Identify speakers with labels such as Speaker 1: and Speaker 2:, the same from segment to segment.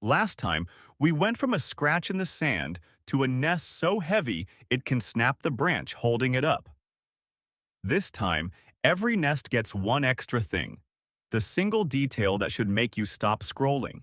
Speaker 1: Last time, we went from a scratch in the sand to a nest so heavy it can snap the branch holding it up. This time, every nest gets one extra thing, the single detail that should make you stop scrolling.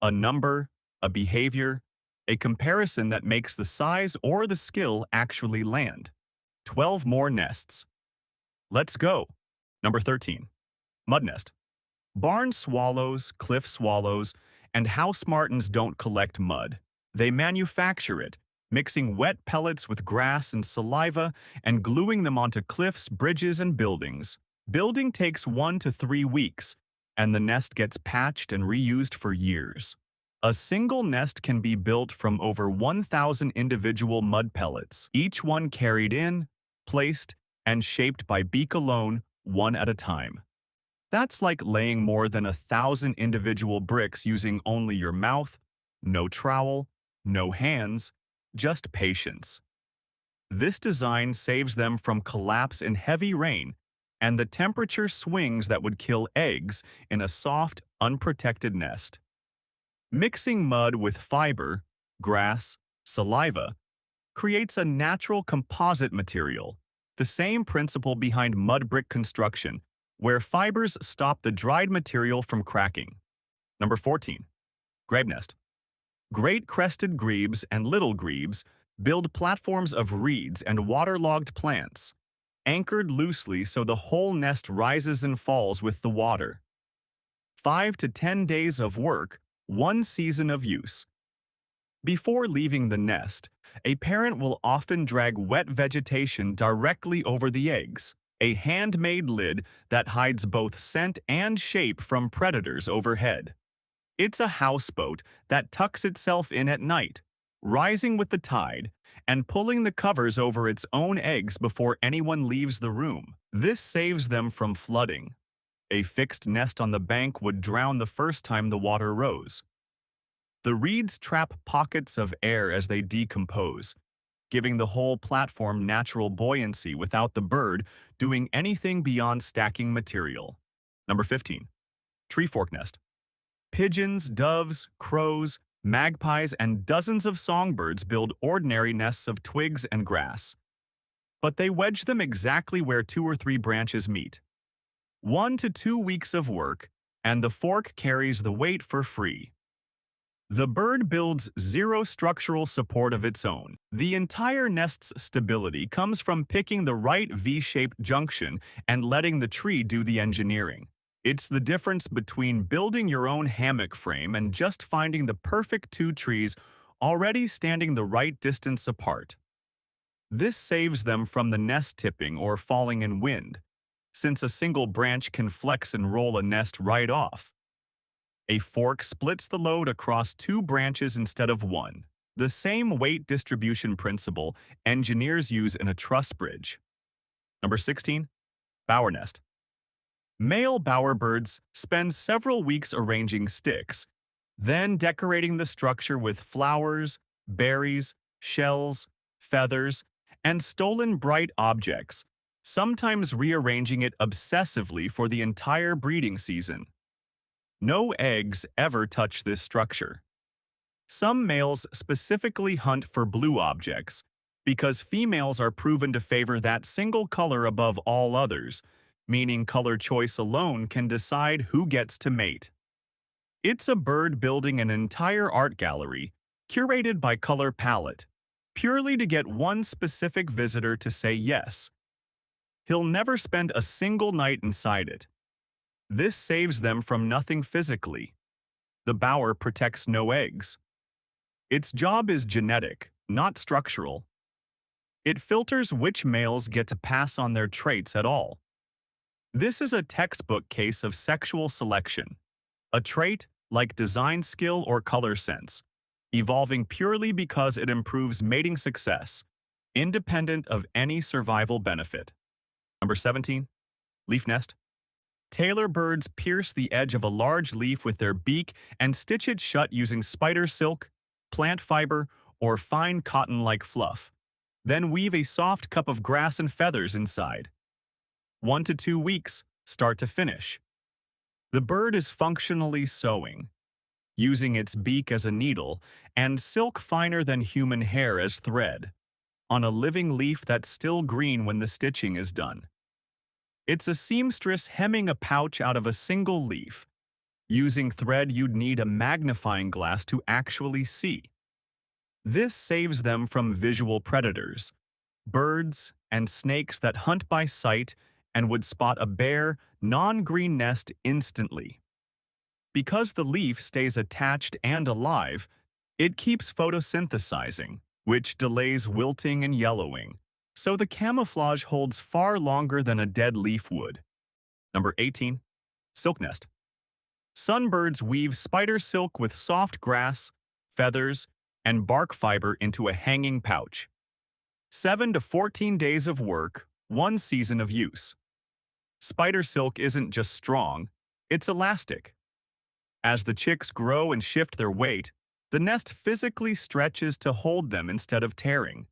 Speaker 1: A number, a behavior, a comparison that makes the size or the skill actually land. 12 more nests. Let's go. Number 13. Mud nest. Barn swallows, cliff swallows, and house martins don't collect mud. They manufacture it, mixing wet pellets with grass and saliva and gluing them onto cliffs, bridges, and buildings. Building takes 1 to 3 weeks, and the nest gets patched and reused for years. A single nest can be built from over 1,000 individual mud pellets, each one carried in, placed, and shaped by beak alone, one at a time. That's like laying more than 1,000 individual bricks using only your mouth, no trowel, no hands, just patience. This design saves them from collapse in heavy rain and the temperature swings that would kill eggs in a soft, unprotected nest. Mixing mud with fiber, grass, saliva, creates a natural composite material, the same principle behind mud brick construction, where fibers stop the dried material from cracking. Number 14. Grebe nest. Great crested grebes and little grebes build platforms of reeds and waterlogged plants, anchored loosely so the whole nest rises and falls with the water. 5 to 10 days of work, one season of use. Before leaving the nest, a parent will often drag wet vegetation directly over the eggs, a handmade lid that hides both scent and shape from predators overhead. It's a houseboat that tucks itself in at night, rising with the tide, and pulling the covers over its own eggs before anyone leaves the room. This saves them from flooding. A fixed nest on the bank would drown the first time the water rose. The reeds trap pockets of air as they decompose, giving the whole platform natural buoyancy without the bird doing anything beyond stacking material. Number 15. Tree fork nest. Pigeons, doves, crows, magpies, and dozens of songbirds build ordinary nests of twigs and grass. But they wedge them exactly where 2 or 3 branches meet. 1 to 2 weeks of work, and the fork carries the weight for free. The bird builds zero structural support of its own. The entire nest's stability comes from picking the right V-shaped junction and letting the tree do the engineering. It's the difference between building your own hammock frame and just finding the perfect 2 trees already standing the right distance apart. This saves them from the nest tipping or falling in wind, since a single branch can flex and roll a nest right off. A fork splits the load across 2 branches instead of 1. The same weight distribution principle engineers use in a truss bridge. Number 16. Bower nest. Male bowerbirds spend several weeks arranging sticks, then decorating the structure with flowers, berries, shells, feathers, and stolen bright objects, sometimes rearranging it obsessively for the entire breeding season. No eggs ever touch this structure. Some males specifically hunt for blue objects because females are proven to favor that single color above all others, meaning color choice alone can decide who gets to mate. It's a bird building an entire art gallery, curated by color palette, purely to get one specific visitor to say yes. He'll never spend a single night inside it. This saves them from nothing physically. The bower protects no eggs. Its job is genetic, not structural. It filters which males get to pass on their traits at all. This is a textbook case of sexual selection, a trait like design skill or color sense, evolving purely because it improves mating success, independent of any survival benefit. Number 17. Leaf nest. Tailor birds pierce the edge of a large leaf with their beak and stitch it shut using spider silk, plant fiber, or fine cotton-like fluff, then weave a soft cup of grass and feathers inside. 1 to 2 weeks, start to finish. The bird is functionally sewing. using its beak as a needle and silk finer than human hair as thread, on a living leaf that's still green when the stitching is done. It's a seamstress hemming a pouch out of a single leaf, using thread you'd need a magnifying glass to actually see. This saves them from visual predators, birds and snakes that hunt by sight and would spot a bare, non-green nest instantly. Because the leaf stays attached and alive, it keeps photosynthesizing, which delays wilting and yellowing, so the camouflage holds far longer than a dead leaf would. Number 18. Silk nest. Sunbirds weave spider silk with soft grass, feathers, and bark fiber into a hanging pouch. 7 to 14 days of work, 1 season of use. Spider silk isn't just strong, it's elastic. As the chicks grow and shift their weight, the nest physically stretches to hold them instead of tearing.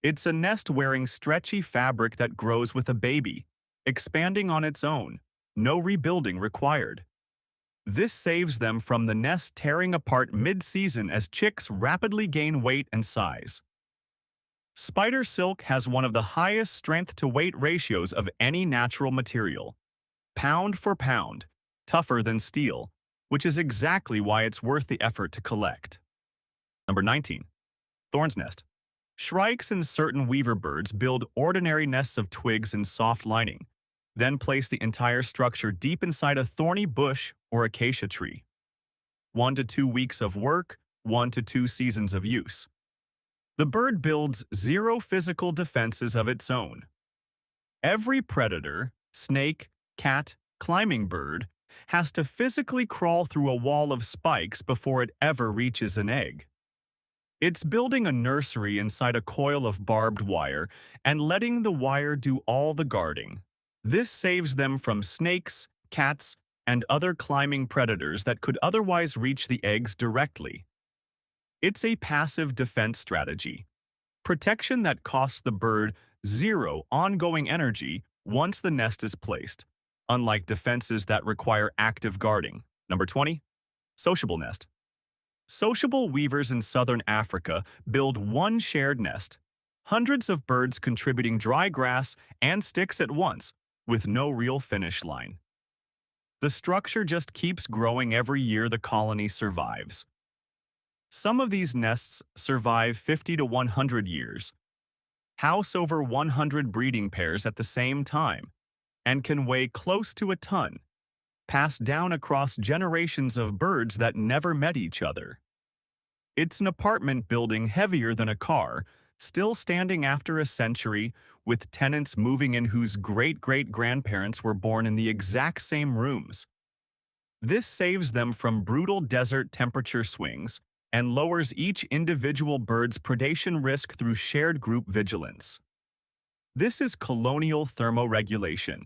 Speaker 1: It's a nest-wearing stretchy fabric that grows with a baby, expanding on its own, no rebuilding required. This saves them from the nest tearing apart mid-season as chicks rapidly gain weight and size. Spider silk has one of the highest strength-to-weight ratios of any natural material. Pound for pound, tougher than steel, which is exactly why it's worth the effort to collect. Number 19. Thorn's nest. Shrikes and certain weaver birds build ordinary nests of twigs and soft lining, then place the entire structure deep inside a thorny bush or acacia tree. 1 to 2 weeks of work, 1 to 2 seasons of use. The bird builds 0 physical defenses of its own. Every predator, snake, cat, climbing bird, has to physically crawl through a wall of spikes before it ever reaches an egg. It's building a nursery inside a coil of barbed wire and letting the wire do all the guarding. This saves them from snakes, cats, and other climbing predators that could otherwise reach the eggs directly. It's a passive defense strategy, protection that costs the bird 0 ongoing energy once the nest is placed, unlike defenses that require active guarding. Number 20. Sociable nest. Sociable weavers in southern Africa build one shared nest, hundreds of birds contributing dry grass and sticks at once, with no real finish line. The structure just keeps growing every year the colony survives. Some of these nests survive 50 to 100 years, house over 100 breeding pairs at the same time, and can weigh close to a ton, passed down across generations of birds that never met each other. It's an apartment building heavier than a car, still standing after a century, with tenants moving in whose great-great-grandparents were born in the exact same rooms. This saves them from brutal desert temperature swings and lowers each individual bird's predation risk through shared group vigilance. This is colonial thermoregulation.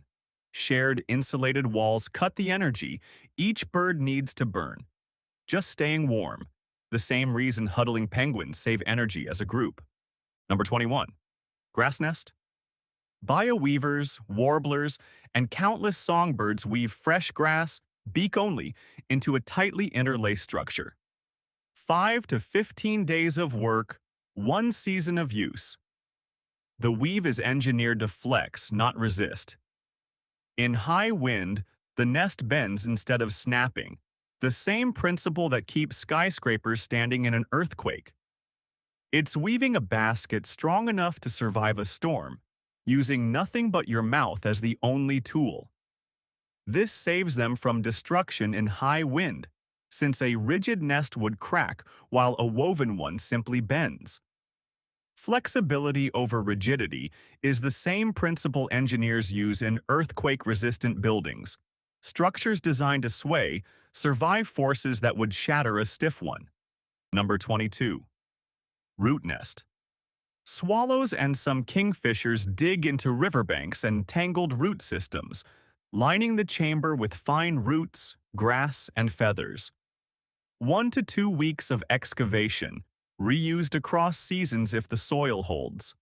Speaker 1: Shared insulated walls cut the energy each bird needs to burn, just staying warm, the same reason huddling penguins save energy as a group. Number 21. Grass nest. Bioweavers, warblers, and countless songbirds weave fresh grass, beak only, into a tightly interlaced structure. 5 to 15 days of work, 1 season of use. The weave is engineered to flex, not resist. In high wind, the nest bends instead of snapping, the same principle that keeps skyscrapers standing in an earthquake. It's weaving a basket strong enough to survive a storm, using nothing but your mouth as the only tool. This saves them from destruction in high wind, since a rigid nest would crack while a woven one simply bends. Flexibility over rigidity is the same principle engineers use in earthquake-resistant buildings. Structures designed to sway survive forces that would shatter a stiff one. Number 22. Root nest. Swallows and some kingfishers dig into riverbanks and tangled root systems, lining the chamber with fine roots, grass, and feathers. 1 to 2 weeks of excavation, reused across seasons if the soil holds.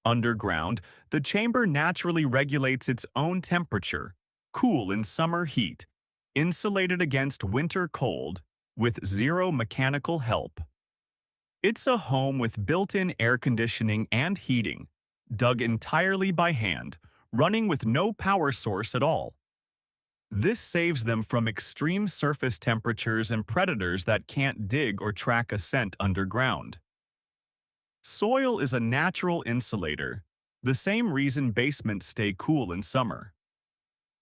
Speaker 1: Underground, the chamber naturally regulates its own temperature, cool in summer heat, insulated against winter cold, with zero mechanical help. It's a home with built-in air conditioning and heating, dug entirely by hand, running with no power source at all. This saves them from extreme surface temperatures and predators that can't dig or track a scent underground. Soil is a natural insulator, the same reason basements stay cool in summer.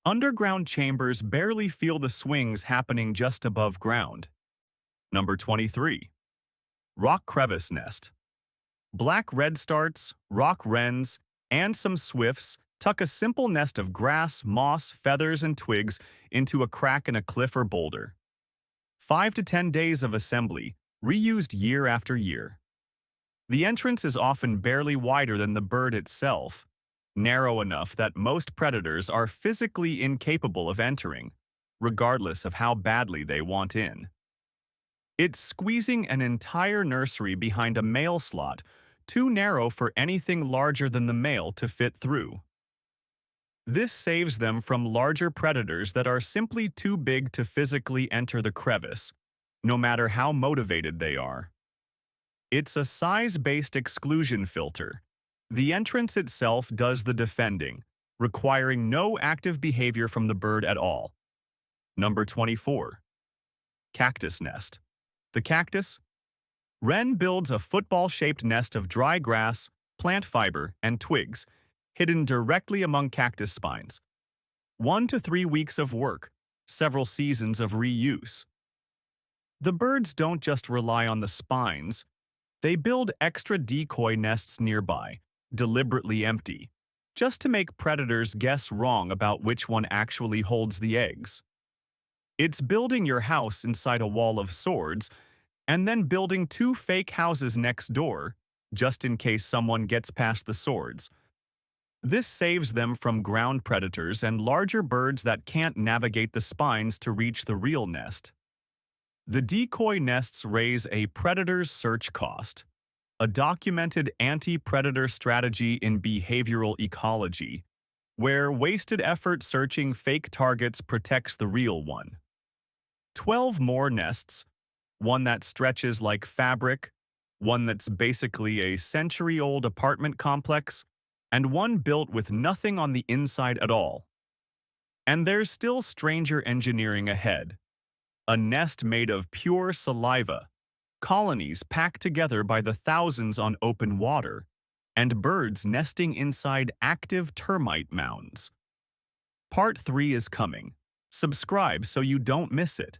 Speaker 1: Underground chambers barely feel the swings happening just above ground. Number 23. Rock crevice nest. Black redstarts, rock wrens, and some swifts tuck a simple nest of grass, moss, feathers, and twigs into a crack in a cliff or boulder. 5 to 10 days of assembly, reused year after year. The entrance is often barely wider than the bird itself, narrow enough that most predators are physically incapable of entering, regardless of how badly they want in. It's squeezing an entire nursery behind a male slot, too narrow for anything larger than the male to fit through. This saves them from larger predators that are simply too big to physically enter the crevice, no matter how motivated they are. It's a size-based exclusion filter. The entrance itself does the defending, requiring no active behavior from the bird at all. Number 24. Cactus nest. The cactus? Wren builds a football-shaped nest of dry grass, plant fiber, and twigs, hidden directly among cactus spines. 1 to 3 weeks of work, several seasons of reuse. The birds don't just rely on the spines. They build extra decoy nests nearby, deliberately empty, just to make predators guess wrong about which one actually holds the eggs. It's building your house inside a wall of swords, and then building 2 fake houses next door, just in case someone gets past the swords. This saves them from ground predators and larger birds that can't navigate the spines to reach the real nest. The decoy nests raise a predator's search cost, a documented anti-predator strategy in behavioral ecology, where wasted effort searching fake targets protects the real one. 12 more nests, one that stretches like fabric, one that's basically a century-old apartment complex, and one built with nothing on the inside at all. And there's still stranger engineering ahead. A nest made of pure saliva, colonies packed together by the thousands on open water, and birds nesting inside active termite mounds. Part 3 is coming. Subscribe so you don't miss it.